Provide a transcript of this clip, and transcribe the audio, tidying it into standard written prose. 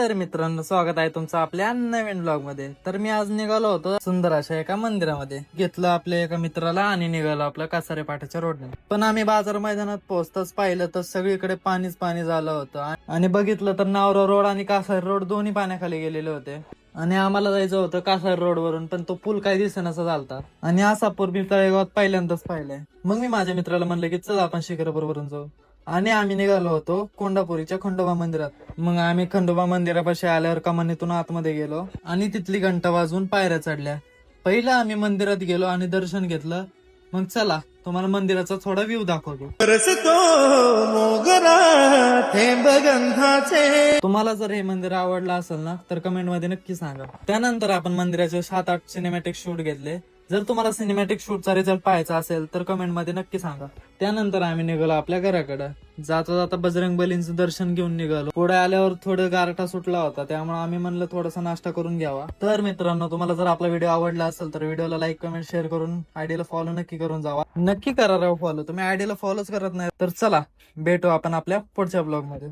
तर मित्रांनो, स्वागत आहे तुमचं आपल्या नवीन ब्लॉग मध्ये. तर मी आज निघालो होतो सुंदर अशा एका मंदिरामध्ये. घेतलं आपल्या एका मित्राला आणि निघालो आपल्या कासारे पाट्याच्या रोडने. पण आम्ही बाजार मैदानात पोहोचताच पाहिलं तर सगळीकडे पाणीच पाणी झालं होतं. आणि बघितलं तर नावरा रोड आणि कासारे रोड दोन्ही पाण्याखाली गेलेले होते. आणि आम्हाला जायचं होतं कासार रोड वरून, पण तो पूल काही दिसेनासा झालता. आणि असा पूर मी तळेगावात पहिल्यांदाच पाहिलाय. मग मी माझ्या मित्राला म्हणलं की चल आपण शिखरावरून जाऊ. आणि आम्ही निघालो होतो कोंडापुरीच्या खंडोबा मंदिरात. मग आम्ही खंडोबा मंदिरापाशी आल्यावर कमानीतून आतमध्ये गेलो आणि तिथली घंटा वाजवून पायऱ्या चढल्या. पहिलं आम्ही मंदिरात गेलो आणि दर्शन घेतलं. मग चला तुम्हाला मंदिराचा थोडा व्ह्यू दाखवतो. तुम्हाला जर हे मंदिर आवडलं असेल ना तर कमेंट मध्ये नक्की सांगा. त्यानंतर आपण मंदिराचे 7-8 सिनेमॅटिक शूट घेतले. जर तुम्हाला सिनेमॅटिक शूटचा रिझल्ट पाहायचा असेल तर कमेंट मध्ये नक्की सांगा. त्यानंतर आम्ही निघालो आपल्या घराकडे. जाता जाता बजरंग बलींचं दर्शन घेऊन निघालो. पुढे आल्यावर थोडं गारठा सुटला होता, त्यामुळे आम्ही म्हणलं थोडासा नाश्ता करून घ्यावा. तर मित्रांनो, तुम्हाला जर आपला व्हिडिओ आवडला असेल तर व्हिडिओला लाईक कमेंट शेअर करून आयडीला फॉलो नक्की करून जावा. नक्की करा राव फॉलो. तुम्ही आयडीला फॉलोच करत नाही तर चला भेटू आपण आपल्या पुढच्या ब्लॉग मध्ये.